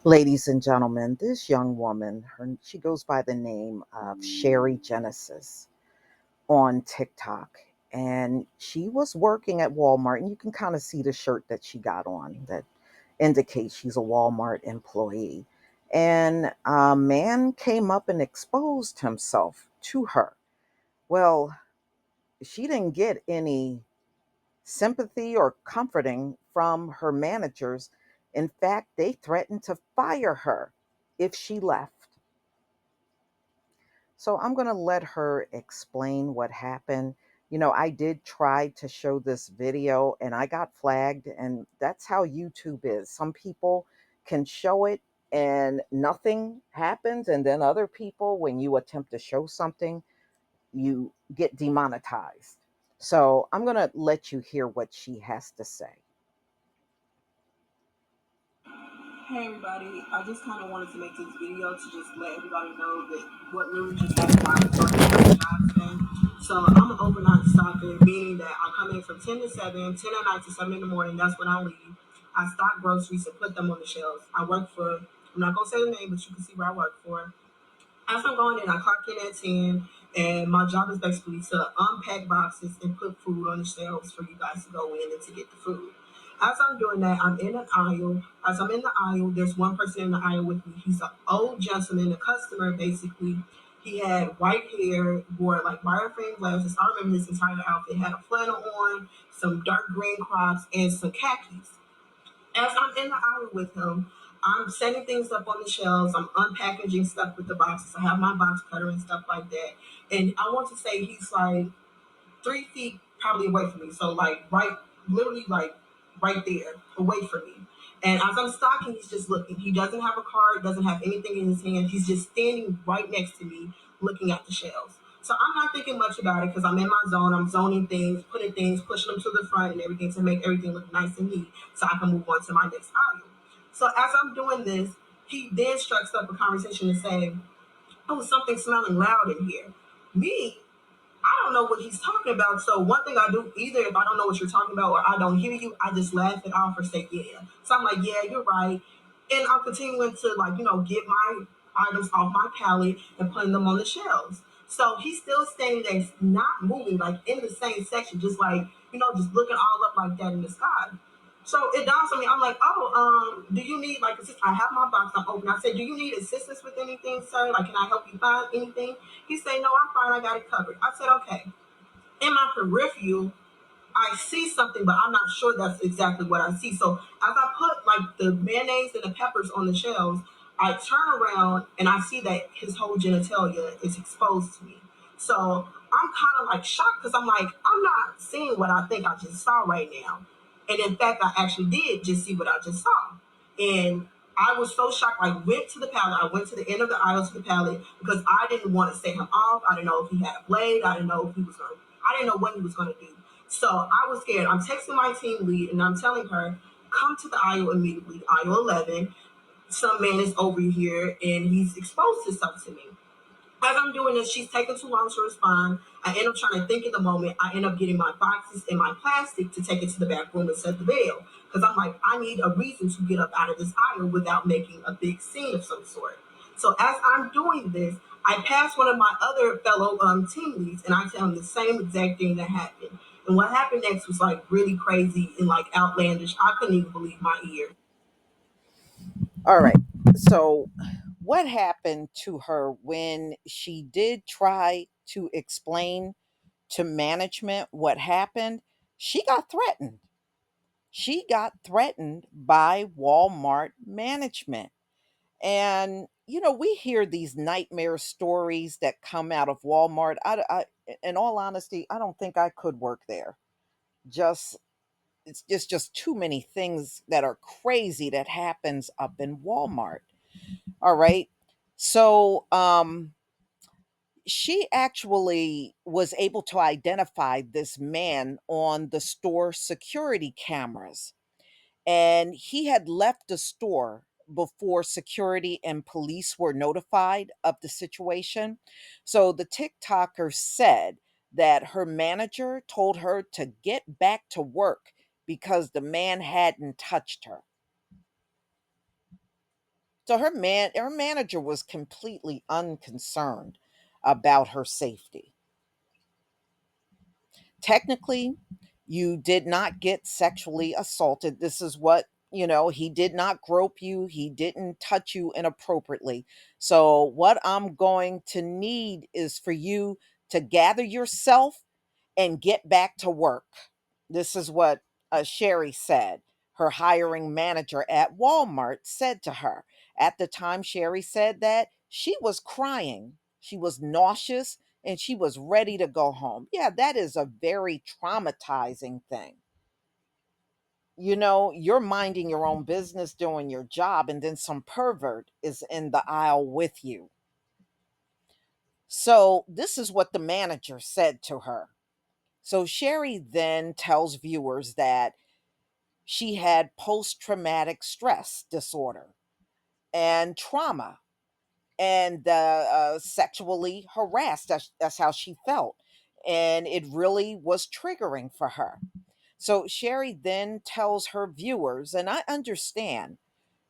Ladies and gentlemen, this young woman, she goes by the name of Sherry Genesis on TikTok. And she was working at Walmart, and you can kind of see the shirt that she got on that indicates she's a Walmart employee. And a man came up and exposed himself to her. Well, she didn't get any sympathy or comforting from her managers. In fact, they threatened to fire her if she left. So I'm going to let her explain what happened. I did try to show this video and I got flagged, and that's how YouTube is. Some people can show it and nothing happens, and then other people, when you attempt to show something, you get demonetized. So I'm going to let you hear what she has to say. Hey everybody, I just kind of wanted to make this video to just let everybody know that what literally just happened while I was working at my job today. So I'm an overnight stopper, meaning that I come in from 10 to 7, 10 at night to 7 in the morning. That's when I leave. I stock groceries and put them on the shelves. I work for, I'm not going to say the name, but you can see where I work for. As I'm going in, I clock in at 10, and my job is basically to unpack boxes and put food on the shelves for you guys to go in and to get the food. As I'm doing that, I'm in an aisle. As I'm in the aisle, there's one person in the aisle with me. He's an old gentleman, a customer basically. He had white hair, wore like wireframe glasses. I remember his entire outfit. Had a flannel on, some dark green crocs, and some khakis. As I'm in the aisle with him, I'm setting things up on the shelves. I'm unpackaging stuff with the boxes. I have my box cutter and stuff like that. And I want to say he's like 3 feet probably away from me. So like right, literally like right there away from me. And as I'm stocking, he's just looking. He doesn't have a card, doesn't have anything in his hand. He's just standing right next to me, looking at the shelves. So I'm not thinking much about it because I'm in my zone. I'm zoning things, putting things, pushing them to the front and everything to make everything look nice and neat so I can move on to my next aisle. So as I'm doing this, he then strikes up a conversation to say, oh, something's smelling loud in here. Me, I don't know what he's talking about. So one thing I do, either if I don't know what you're talking about or I don't hear you, I just laugh it off or say yeah. So I'm like, yeah, you're right. And I'm continuing to get my items off my pallet and putting them on the shelves. So he's still standing there, not moving, like in the same section, just like, just looking all up like that in the sky. So it dawns on me. I'm like, oh, do you need like assistance? I have my box. I'm open. I said, do you need assistance with anything, sir? Like, can I help you find anything? He said, no, I'm fine. I got it covered. I said, okay. In my peripheral, I see something, but I'm not sure that's exactly what I see. So as I put like the mayonnaise and the peppers on the shelves, I turn around and I see that his whole genitalia is exposed to me. So I'm kind of like shocked because I'm like, I'm not seeing what I think I just saw right now. And in fact, I actually did just see what I just saw. And I was so shocked. I went to the pallet. I went to the end of the aisle to the pallet because I didn't want to set him off. I didn't know if he had a blade. I didn't know if he was going to, I didn't know what he was going to do. So I was scared. I'm texting my team lead and I'm telling her, come to the aisle immediately, aisle 11. Some man is over here and he's exposed himself to me. As I'm doing this, she's taking too long to respond. I end up trying to think in the moment. I end up getting my boxes and my plastic to take it to the back room and set the bail. Because I'm like, I need a reason to get up out of this aisle without making a big scene of some sort. So as I'm doing this, I pass one of my other fellow team leads and I tell him the same exact thing that happened. And what happened next was like really crazy and like outlandish. I couldn't even believe my ears. All right. So, what happened to her when she did try to explain to management what happened? She got threatened. She got threatened by Walmart management. And, we hear these nightmare stories that come out of Walmart. In all honesty, I don't think I could work there. Just, it's just too many things that are crazy that happens up in Walmart. All right. So, she actually was able to identify this man on the store security cameras, and he had left the store before security and police were notified of the situation. So the TikToker said that her manager told her to get back to work because the man hadn't touched her. So her manager was completely unconcerned about her safety. Technically, you did not get sexually assaulted. This is what, he did not grope you, he didn't touch you inappropriately. So, what I'm going to need is for you to gather yourself and get back to work. This is what Sherry said. Her hiring manager at Walmart said to her. At the time Sherry said that, she was crying. She was nauseous and she was ready to go home. Yeah, that is a very traumatizing thing. You're minding your own business, doing your job, and then some pervert is in the aisle with you. So, this is what the manager said to her. So, Sherry then tells viewers that she had post traumatic stress disorder and trauma and sexually harassed. That's how she felt. And it really was triggering for her. So Sherry then tells her viewers, and I understand,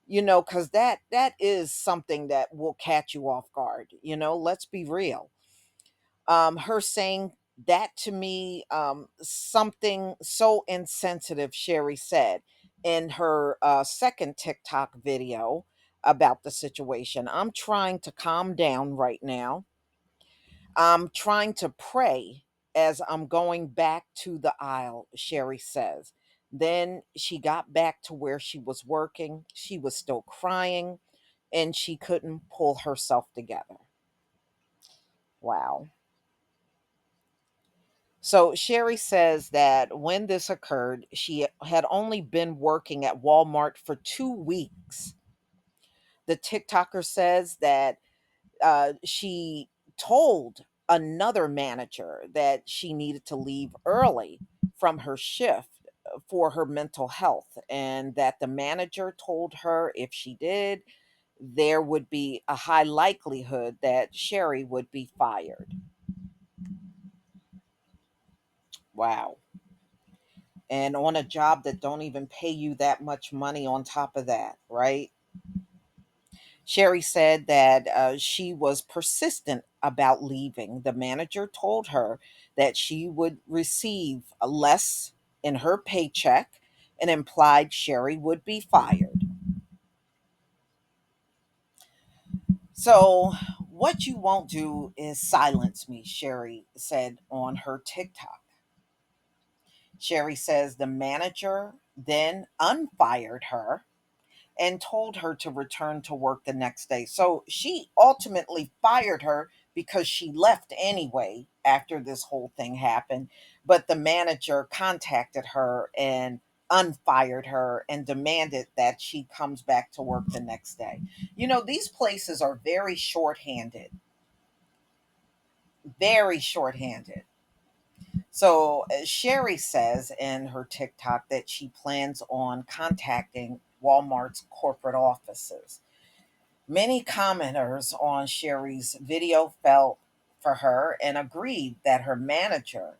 because that is something that will catch you off guard. Let's be real. Her saying that to me, something so insensitive, Sherry said in her second TikTok video about the situation. I'm trying to calm down right now. I'm trying to pray as I'm going back to the aisle, Sherry says. Then she got back to where she was working. She was still crying and she couldn't pull herself together. Wow. So Sherry says that when this occurred, she had only been working at Walmart for 2 weeks. The TikToker says that she told another manager that she needed to leave early from her shift for her mental health, and that the manager told her if she did, there would be a high likelihood that Sherry would be fired. Wow. And on a job that don't even pay you that much money on top of that, right? Sherry said that she was persistent about leaving. The manager told her that she would receive a less in her paycheck and implied Sherry would be fired. So, what you won't do is silence me, Sherry said on her TikTok. Sherry says the manager then unfired her and told her to return to work the next day. So she ultimately fired her because she left anyway after this whole thing happened. But the manager contacted her and unfired her and demanded that she comes back to work the next day. These places are very shorthanded. So Sherry says in her TikTok that she plans on contacting Walmart's corporate offices. Many commenters on Sherry's video felt for her and agreed that her manager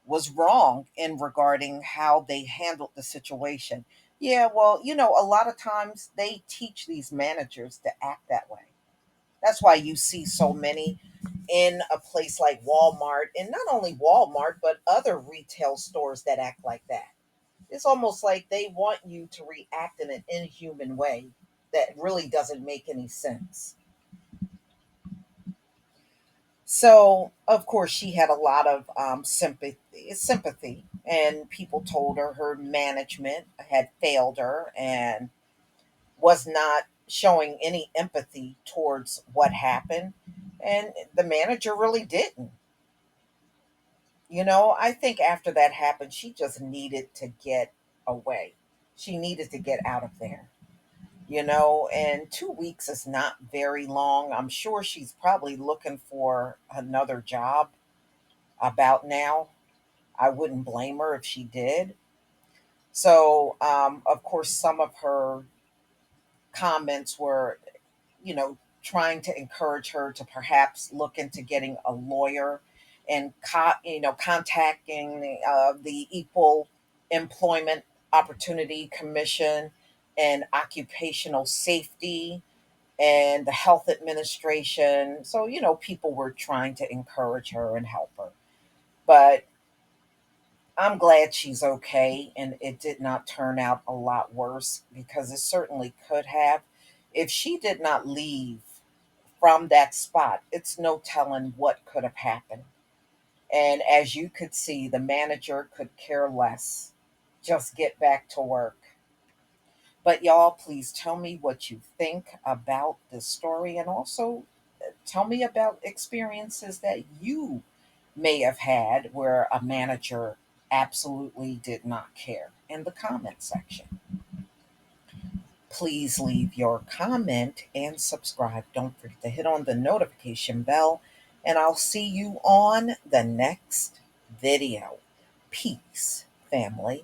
was wrong in regarding how they handled the situation. Yeah, well, a lot of times they teach these managers to act that way. That's why you see so many in a place like Walmart, and not only Walmart, but other retail stores that act like that. It's almost like they want you to react in an inhuman way that really doesn't make any sense. So, of course, she had a lot of sympathy, and people told her her management had failed her and was not showing any empathy towards what happened. And the manager really didn't. I think after that happened, she just needed to get away. She needed to get out of there. And 2 weeks is not very long. I'm sure she's probably looking for another job about now. I wouldn't blame her if she did. So, of course, some of her comments were, trying to encourage her to perhaps look into getting a lawyer and, contacting the Equal Employment Opportunity Commission and occupational safety and the health administration. So, people were trying to encourage her and help her. But I'm glad she's okay and it did not turn out a lot worse, because it certainly could have. If she did not leave from that spot, it's no telling what could have happened. And as you could see, the manager could care less. Just get back to work. But y'all, please tell me what you think about this story, and also tell me about experiences that you may have had where a manager absolutely did not care in the comment section. Please leave your comment and subscribe. Don't forget to hit on the notification bell, and I'll see you on the next video. Peace, family.